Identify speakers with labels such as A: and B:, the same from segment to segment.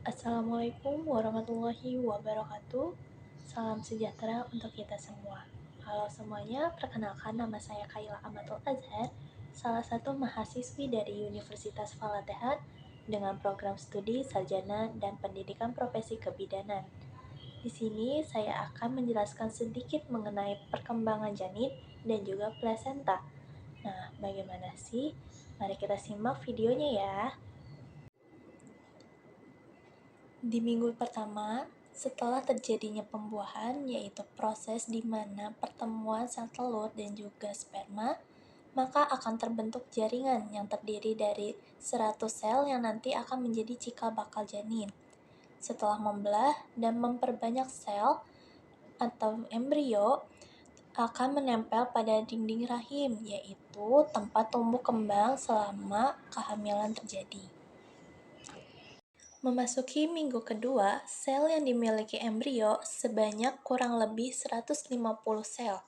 A: Assalamualaikum warahmatullahi wabarakatuh. Salam sejahtera untuk kita semua. Halo semuanya, perkenalkan nama saya Kaila Amatul Azhar, salah satu mahasiswi dari Universitas Falatehat dengan program studi sarjana dan pendidikan profesi kebidanan. Di sini saya akan menjelaskan sedikit mengenai perkembangan janin dan juga plasenta. Nah, bagaimana sih? Mari kita simak videonya ya. Di minggu pertama, setelah terjadinya pembuahan, yaitu proses di mana pertemuan sel telur dan juga sperma, maka akan terbentuk jaringan yang terdiri dari 100 sel yang nanti akan menjadi cikal bakal janin. Setelah membelah dan memperbanyak sel atau embrio, akan menempel pada dinding rahim, yaitu tempat tumbuh kembang selama kehamilan terjadi. Memasuki minggu kedua, sel yang dimiliki embrio sebanyak kurang lebih 150 sel,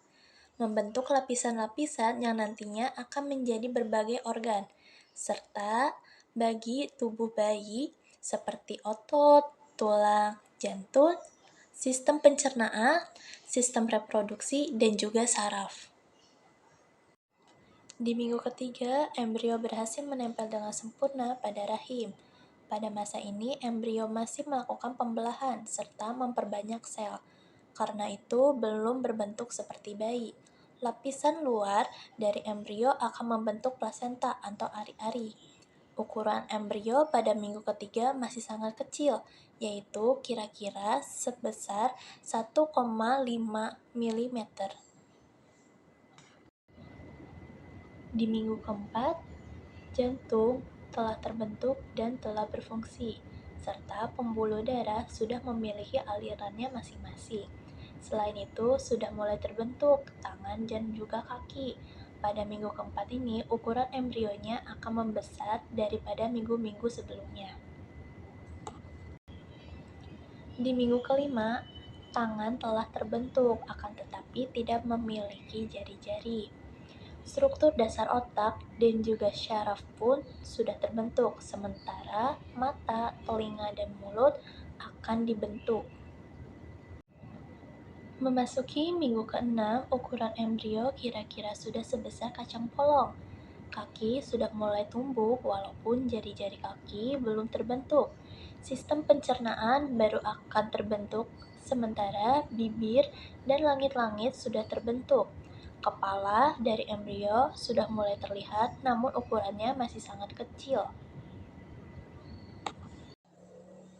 A: membentuk lapisan-lapisan yang nantinya akan menjadi berbagai organ, serta bagi tubuh bayi seperti otot, tulang, jantung, sistem pencernaan, sistem reproduksi, dan juga saraf. Di minggu ketiga, embrio berhasil menempel dengan sempurna pada rahim. Pada masa ini, embrio masih melakukan pembelahan serta memperbanyak sel. Karena itu, belum berbentuk seperti bayi. Lapisan luar dari embrio akan membentuk plasenta atau ari-ari. Ukuran embrio pada minggu ketiga masih sangat kecil, yaitu kira-kira sebesar 1,5 mm. Di minggu keempat, jantung telah terbentuk dan telah berfungsi, serta pembuluh darah sudah memiliki alirannya masing-masing. Selain itu, sudah mulai terbentuk tangan dan juga kaki. Pada minggu keempat ini, ukuran embrionya akan membesar daripada minggu-minggu sebelumnya. Di minggu kelima, tangan telah terbentuk, akan tetapi tidak memiliki jari-jari. Struktur dasar otak dan juga syaraf pun sudah terbentuk, sementara mata, telinga, dan mulut akan dibentuk. Memasuki minggu ke-6, ukuran embrio kira-kira sudah sebesar kacang polong. Kaki sudah mulai tumbuh walaupun jari-jari kaki belum terbentuk. Sistem pencernaan baru akan terbentuk, sementara bibir dan langit-langit sudah terbentuk. Kepala dari embrio sudah mulai terlihat, namun ukurannya masih sangat kecil.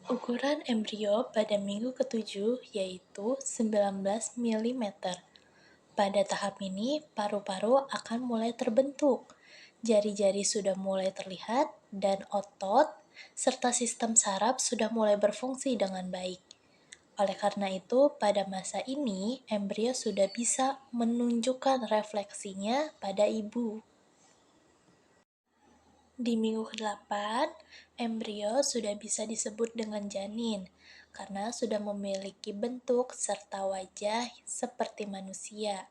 A: Ukuran embrio pada minggu ke-7 yaitu 19 mm. Pada tahap ini, paru-paru akan mulai terbentuk. Jari-jari sudah mulai terlihat dan otot serta sistem saraf sudah mulai berfungsi dengan baik. Oleh karena itu, pada masa ini, embrio sudah bisa menunjukkan refleksinya pada ibu. Di minggu ke-8, embrio sudah bisa disebut dengan janin karena sudah memiliki bentuk serta wajah seperti manusia.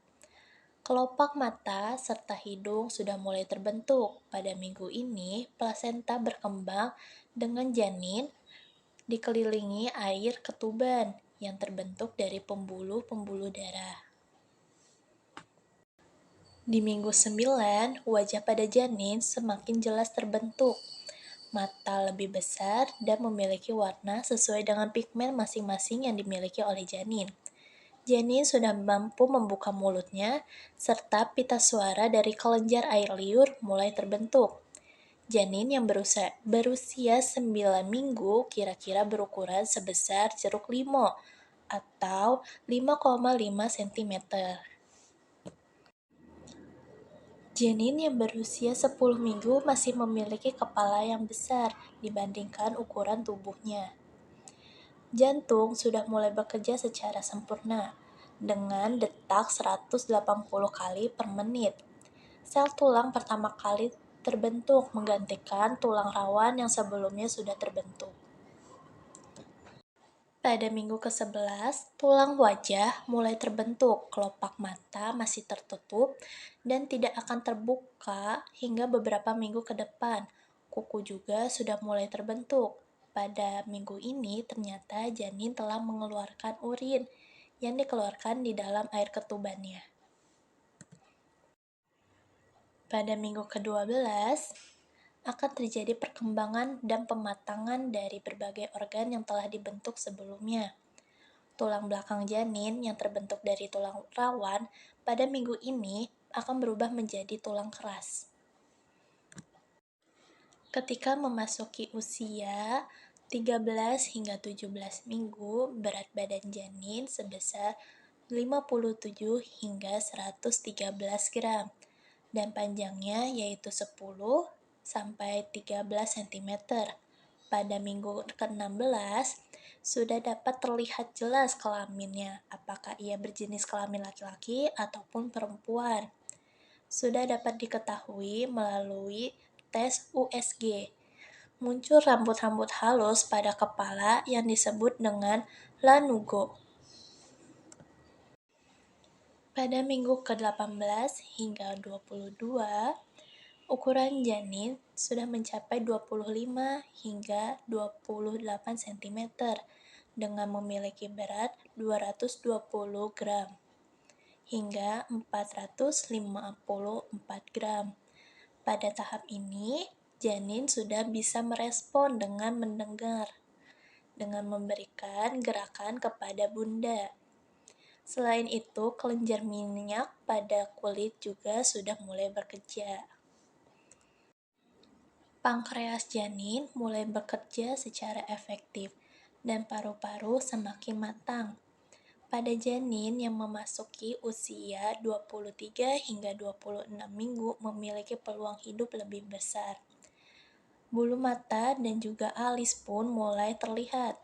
A: Kelopak mata serta hidung sudah mulai terbentuk. Pada minggu ini, plasenta berkembang dengan janin dikelilingi air ketuban yang terbentuk dari pembuluh-pembuluh darah. Di minggu 9, wajah pada janin semakin jelas terbentuk. Mata lebih besar dan memiliki warna sesuai dengan pigmen masing-masing yang dimiliki oleh janin. Janin sudah mampu membuka mulutnya, serta pita suara dari kelenjar air liur mulai terbentuk. Janin yang berusia 9 minggu kira-kira berukuran sebesar jeruk limau atau 5,5 cm. Janin yang berusia 10 minggu masih memiliki kepala yang besar dibandingkan ukuran tubuhnya. Jantung sudah mulai bekerja secara sempurna dengan detak 180 kali per menit. Sel tulang pertama kali terbentuk menggantikan tulang rawan yang sebelumnya sudah terbentuk. Pada minggu ke-11, tulang wajah mulai terbentuk, kelopak mata masih tertutup dan tidak akan terbuka hingga beberapa minggu ke depan. Kuku juga sudah mulai terbentuk. pada minggu ini ternyata janin telah mengeluarkan urin yang dikeluarkan di dalam air ketubannya. Pada minggu ke-12, akan terjadi perkembangan dan pematangan dari berbagai organ yang telah dibentuk sebelumnya. Tulang belakang janin yang terbentuk dari tulang rawan pada minggu ini akan berubah menjadi tulang keras. Ketika memasuki usia 13 hingga 17 minggu, berat badan janin sebesar 57 hingga 113 gram dan panjangnya yaitu 10 sampai 13 cm. Pada minggu ke-16 sudah dapat terlihat jelas kelaminnya, apakah ia berjenis kelamin laki-laki ataupun perempuan. Sudah dapat diketahui melalui tes USG. Muncul rambut-rambut halus pada kepala yang disebut dengan lanugo. Pada minggu ke-18 hingga 22, ukuran janin sudah mencapai 25 hingga 28 cm dengan memiliki berat 220 gram hingga 454 gram. Pada tahap ini, janin sudah bisa merespon dengan mendengar, dengan memberikan gerakan kepada bunda. Selain itu, kelenjar minyak pada kulit juga sudah mulai bekerja. Pankreas janin mulai bekerja secara efektif dan paru-paru semakin matang. Pada janin yang memasuki usia 23 hingga 26 minggu memiliki peluang hidup lebih besar. Bulu mata dan juga alis pun mulai terlihat.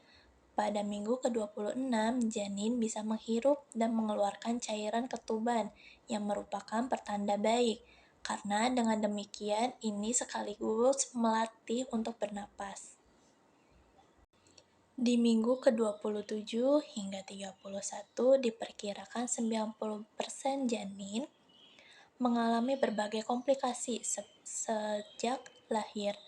A: Pada minggu ke-26, janin bisa menghirup dan mengeluarkan cairan ketuban yang merupakan pertanda baik. Karena dengan demikian, ini sekaligus melatih untuk bernapas. Di minggu ke-27 hingga 31 diperkirakan 90% janin mengalami berbagai komplikasi sejak lahir,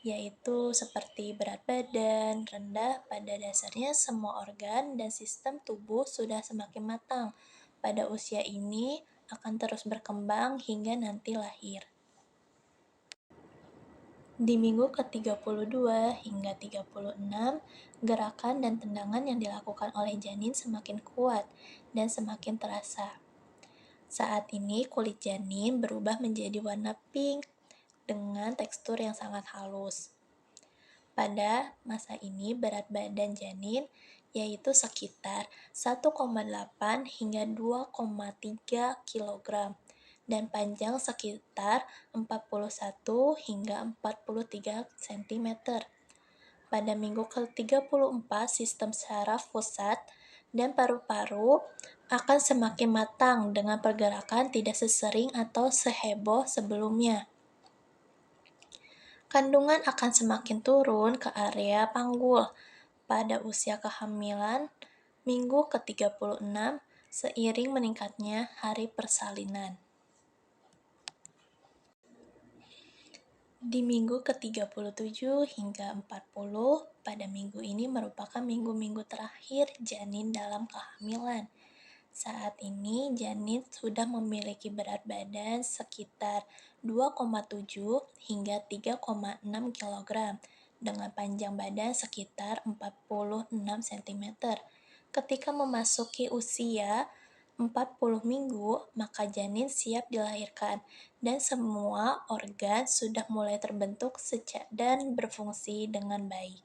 A: yaitu seperti berat badan rendah. Pada dasarnya semua organ dan sistem tubuh sudah semakin matang. Pada usia ini akan terus berkembang hingga nanti lahir. Di minggu ke-32 hingga 36, gerakan dan tendangan yang dilakukan oleh janin semakin kuat dan semakin terasa. Saat ini kulit janin berubah menjadi warna pink dengan tekstur yang sangat halus. Pada masa ini berat badan janin yaitu sekitar 1,8 hingga 2,3 kg dan panjang sekitar 41 hingga 43 cm. Pada minggu ke-34, sistem saraf pusat dan paru-paru akan semakin matang dengan pergerakan tidak sesering atau seheboh sebelumnya. Kandungan akan semakin turun ke area panggul pada usia kehamilan minggu ke-36 seiring meningkatnya hari persalinan. Di minggu ke-37 hingga 40, pada minggu ini merupakan minggu-minggu terakhir janin dalam kehamilan. Saat ini janin sudah memiliki berat badan sekitar 2,7 hingga 3,6 kg dengan panjang badan sekitar 46 cm. Ketika memasuki usia 40 minggu, maka janin siap dilahirkan dan semua organ sudah mulai terbentuk dan berfungsi dengan baik.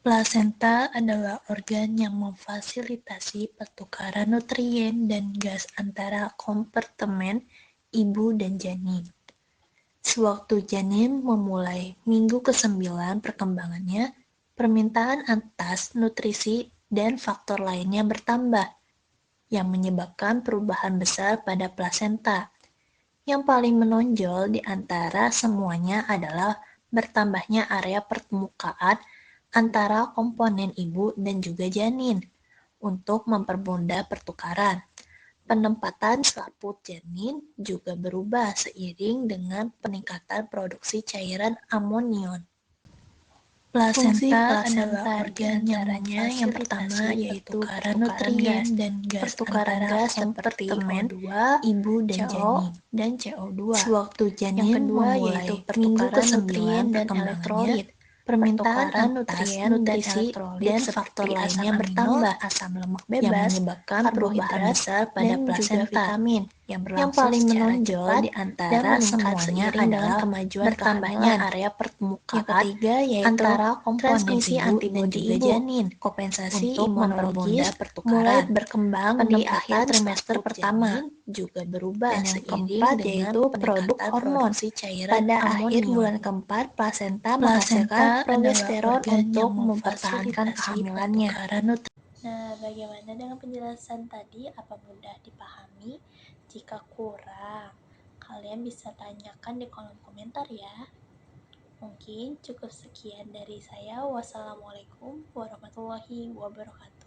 A: Plasenta adalah organ yang memfasilitasi pertukaran nutrien dan gas antara kompartemen ibu dan janin. Sewaktu janin memulai minggu ke-9 perkembangannya, permintaan atas nutrisi dan faktor lainnya bertambah, yang menyebabkan perubahan besar pada plasenta. Yang paling menonjol di antara semuanya adalah bertambahnya area permukaan antara komponen ibu dan juga janin untuk mempermudah pertukaran. Penempatan selaput janin juga berubah seiring dengan peningkatan produksi cairan amnion. Plasenta adalah organ yang yang pertama yaitu pertukaran gas seperti O2,
B: ibu dan
A: CO,
B: janin.
A: dan CO2.
B: Sewaktu
A: Yang
B: janin
A: kedua
B: memulai
A: yaitu
B: minggu
A: pertukaran
B: ke-9
A: nutrien dan
B: perkembangannya,
A: elektrolit.
B: permintaan
A: Pertukaran
B: atas
A: nutrien dan
B: nutrisi
A: elektrolit
B: dan
A: seperti
B: faktor lainnya
A: asam amino,
B: bertambah,
A: asam lemak
B: yang
A: bebas,
B: menyebabkan perubahan
A: karbohidrat,
B: besar pada
A: dan juga
B: plasenta.
A: vitamin
B: Yang
A: yang
B: berlangsung
A: paling
B: secara
A: menonjol
B: cepat
A: di
B: dan
A: antara
B: meningkat
A: semuanya
B: seiring dengan
A: adalah
B: kemajuan
A: bertambahnya
B: kehamilan.
A: area
B: Yang
A: permukaan
B: ketiga yaitu
A: antara komponen
B: transmisi
A: ibu dan
B: antibodi
A: juga
B: ibu,
A: janin
B: kompensasi
A: untuk
B: imunologis
A: mempermudah
B: mulai
A: pertukaran.
B: berkembang di akhir
A: Penempatan
B: trimester
A: status
B: pertama.
A: janin juga berubah
B: Dan yang
A: seiring
B: keempat
A: dengan
B: yaitu produk
A: peningkatan
B: hormon.
A: produksi cairan
B: Pada akhir
A: amonium.
B: bulan keempat, plasenta menghasilkan
A: Plasenta adalah
B: progesteron
A: organ
B: untuk
A: yang
B: mempertahankan
A: memfasilitasi
B: kehamilannya.
A: pertukaran nutrien. Nah, bagaimana dengan penjelasan tadi? Apa mudah dipahami? Jika kurang, kalian bisa tanyakan di kolom komentar ya. Mungkin cukup sekian dari saya. Wassalamualaikum warahmatullahi wabarakatuh.